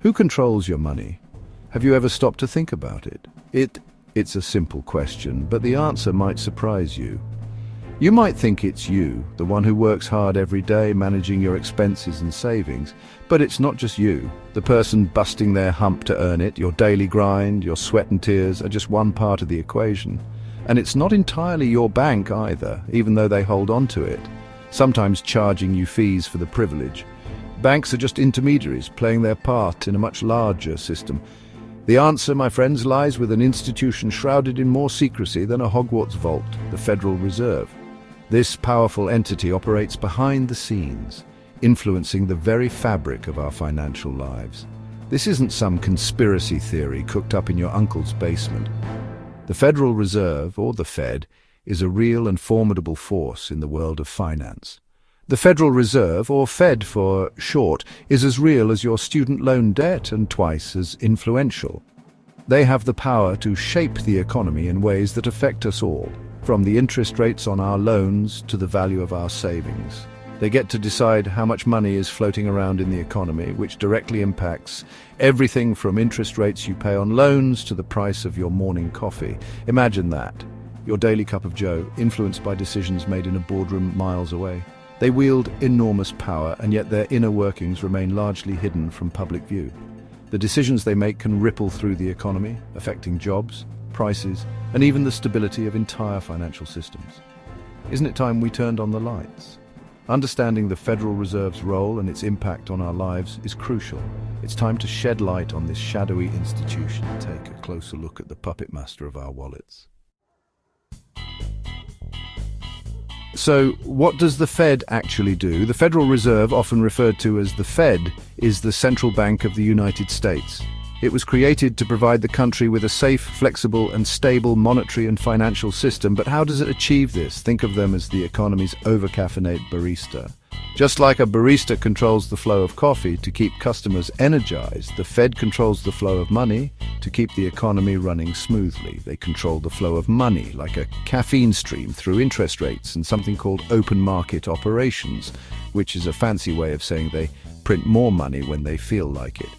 Who controls your money? Have you ever stopped to think about it? It's a simple question, but the answer might surprise you. You might think it's you, the one who works hard every day managing your expenses and savings, but it's not just you. The person busting their hump to earn it, your daily grind, your sweat and tears are just one part of the equation. And it's not entirely your bank either, even though they hold on to it, sometimes charging you fees for the privilege. Banks are just intermediaries playing their part in a much larger system. The answer, my friends, lies with an institution shrouded in more secrecy than a Hogwarts vault, the Federal Reserve. This powerful entity operates behind the scenes, influencing the very fabric of our financial lives. This isn't some conspiracy theory cooked up in your uncle's basement. The Federal Reserve, or the Fed, is a real and formidable force in the world of finance. The Federal Reserve, or Fed for short, is as real as your student loan debt and twice as influential. They have the power to shape the economy in ways that affect us all, from the interest rates on our loans to the value of our savings. They get to decide how much money is floating around in the economy, which directly impacts everything from interest rates you pay on loans to the price of your morning coffee. Imagine that, your daily cup of joe, influenced by decisions made in a boardroom miles away. They wield enormous power, and yet their inner workings remain largely hidden from public view. The decisions they make can ripple through the economy, affecting jobs, prices, and even the stability of entire financial systems. Isn't it time we turned on the lights? Understanding the Federal Reserve's role and its impact on our lives is crucial. It's time to shed light on this shadowy institution and take a closer look at the puppet master of our wallets. So, what does the Fed actually do? The Federal Reserve, often referred to as the Fed, is the central bank of the United States. It was created to provide the country with a safe, flexible, and stable monetary and financial system. But how does it achieve this? Think of them as the economy's overcaffeinated barista. Just like a barista controls the flow of coffee to keep customers energized, the Fed controls the flow of money to keep the economy running smoothly. They control the flow of money, like a caffeine stream, through interest rates and something called open market operations, which is a fancy way of saying they print more money when they feel like it.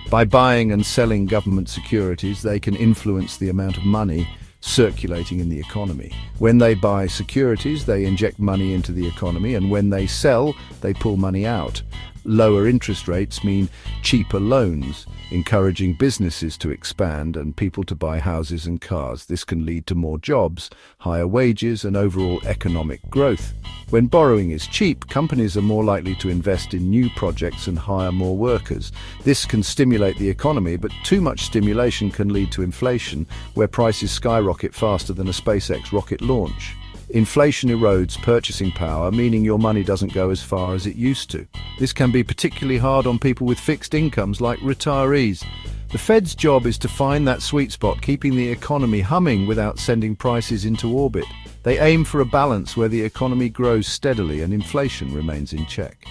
By buying and selling government securities, they can influence the amount of money circulating in the economy. When they buy securities, they inject money into the economy, and when they sell, they pull money out. Lower interest rates mean cheaper loans, encouraging businesses to expand and people to buy houses and cars. This can lead to more jobs, higher wages, and overall economic growth. When borrowing is cheap, companies are more likely to invest in new projects and hire more workers. This can stimulate the economy, but too much stimulation can lead to inflation, where prices skyrocket faster than a SpaceX rocket launch. Inflation erodes purchasing power, meaning your money doesn't go as far as it used to. This can be particularly hard on people with fixed incomes like retirees. The Fed's job is to find that sweet spot, keeping the economy humming without sending prices into orbit. They aim for a balance where the economy grows steadily and inflation remains in check.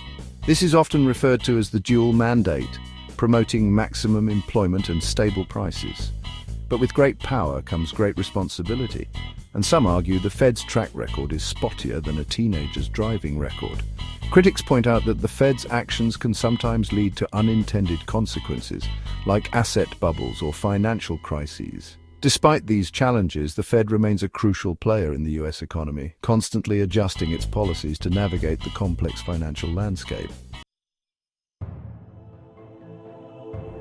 This is often referred to as the dual mandate, promoting maximum employment and stable prices. But with great power comes great responsibility. And some argue the Fed's track record is spottier than a teenager's driving record. Critics point out that the Fed's actions can sometimes lead to unintended consequences, like asset bubbles or financial crises. Despite these challenges, the Fed remains a crucial player in the US economy, constantly adjusting its policies to navigate the complex financial landscape.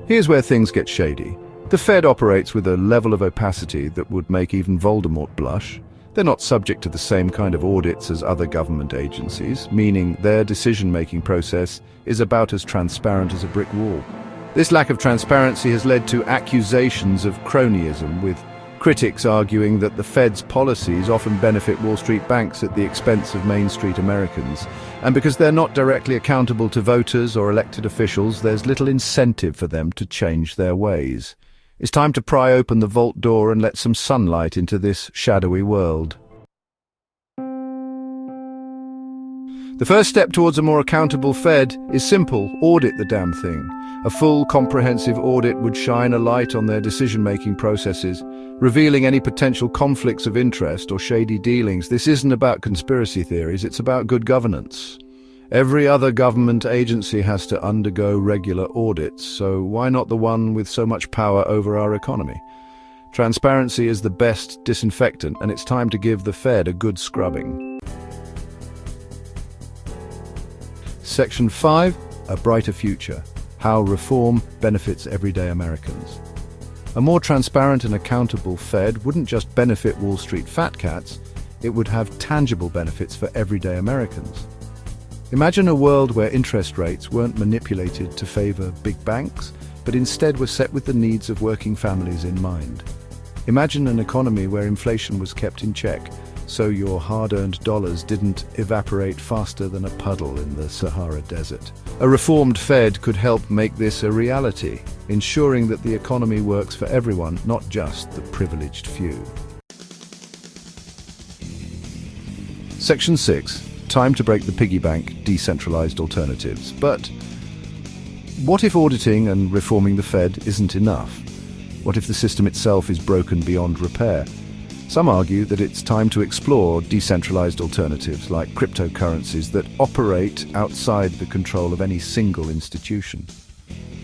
Here's where things get shady. The Fed operates with a level of opacity that would make even Voldemort blush. They're not subject to the same kind of audits as other government agencies, meaning their decision-making process is about as transparent as a brick wall. This lack of transparency has led to accusations of cronyism, with critics arguing that the Fed's policies often benefit Wall Street banks at the expense of Main Street Americans. And because they're not directly accountable to voters or elected officials, there's little incentive for them to change their ways. It's time to pry open the vault door and let some sunlight into this shadowy world. The first step towards a more accountable Fed is simple: audit the damn thing. A full, comprehensive audit would shine a light on their decision-making processes, revealing any potential conflicts of interest or shady dealings. This isn't about conspiracy theories, it's about good governance. Every other government agency has to undergo regular audits, so why not the one with so much power over our economy? Transparency is the best disinfectant, and it's time to give the Fed a good scrubbing. Section 5, A Brighter Future. How reform benefits everyday Americans. A more transparent and accountable Fed wouldn't just benefit Wall Street fat cats, it would have tangible benefits for everyday Americans. Imagine a world where interest rates weren't manipulated to favor big banks, but instead were set with the needs of working families in mind. Imagine an economy where inflation was kept in check, so your hard-earned dollars didn't evaporate faster than a puddle in the Sahara Desert. A reformed Fed could help make this a reality, ensuring that the economy works for everyone, not just the privileged few. Section 6. Time to break the piggy bank, decentralized alternatives. But what if auditing and reforming the Fed isn't enough? What if the system itself is broken beyond repair? Some argue that it's time to explore decentralized alternatives like cryptocurrencies that operate outside the control of any single institution.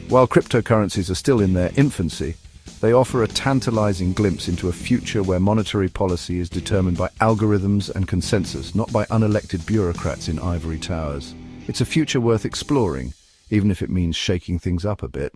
While cryptocurrencies are still in their infancy, they offer a tantalizing glimpse into a future where monetary policy is determined by algorithms and consensus, not by unelected bureaucrats in ivory towers. It's a future worth exploring, even if it means shaking things up a bit.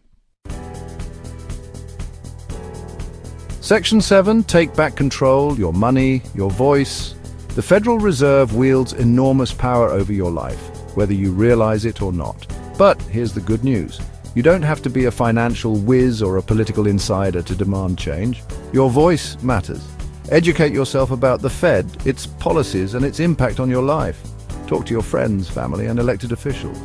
Section 7, take back control, your money, your voice. The Federal Reserve wields enormous power over your life, whether you realize it or not. But here's the good news. You don't have to be a financial whiz or a political insider to demand change. Your voice matters. Educate yourself about the Fed, its policies, and its impact on your life. Talk to your friends, family, and elected officials.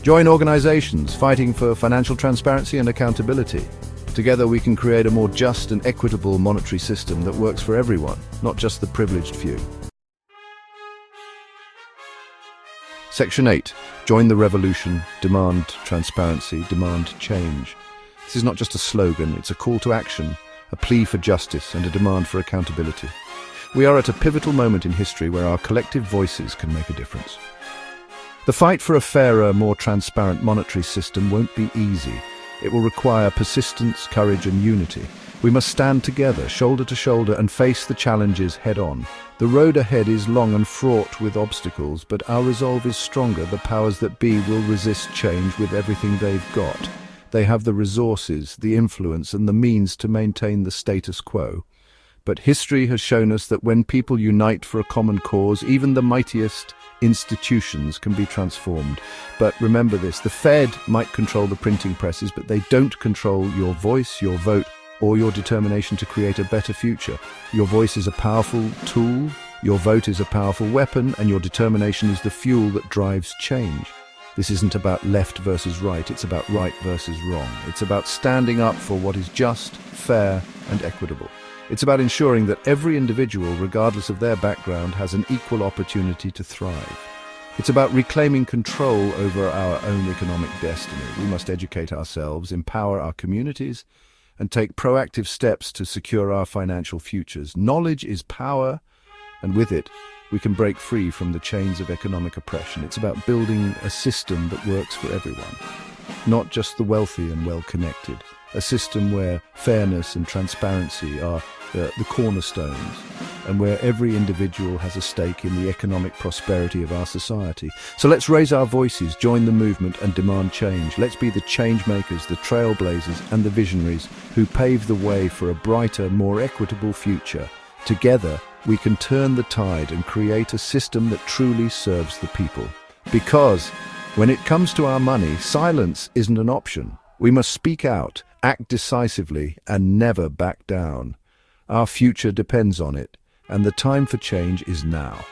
Join organizations fighting for financial transparency and accountability. Together we can create a more just and equitable monetary system that works for everyone, not just the privileged few. Section 8. Join the revolution, demand transparency, demand change. This is not just a slogan, it's a call to action, a plea for justice and a demand for accountability. We are at a pivotal moment in history where our collective voices can make a difference. The fight for a fairer, more transparent monetary system won't be easy. It will require persistence, courage, and unity. We must stand together, shoulder to shoulder, and face the challenges head-on. The road ahead is long and fraught with obstacles, but our resolve is stronger. The powers that be will resist change with everything they've got. They have the resources, the influence, and the means to maintain the status quo. But history has shown us that when people unite for a common cause, even the mightiest institutions can be transformed. But remember this, the Fed might control the printing presses, but they don't control your voice, your vote, or your determination to create a better future. Your voice is a powerful tool, your vote is a powerful weapon, and your determination is the fuel that drives change. This isn't about left versus right, it's about right versus wrong. It's about standing up for what is just, fair, and equitable. It's about ensuring that every individual, regardless of their background, has an equal opportunity to thrive. It's about reclaiming control over our own economic destiny. We must educate ourselves, empower our communities, and take proactive steps to secure our financial futures. Knowledge is power, and with it, we can break free from the chains of economic oppression. It's about building a system that works for everyone, not just the wealthy and well-connected. A system where fairness and transparency are the cornerstones, and where every individual has a stake in the economic prosperity of our society. So let's raise our voices, join the movement, and demand change. Let's be the change makers, the trailblazers, and the visionaries who pave the way for a brighter, more equitable future. Together, we can turn the tide and create a system that truly serves the people. Because when it comes to our money, silence isn't an option. We must speak out, act decisively, and never back down. Our future depends on it, and the time for change is now.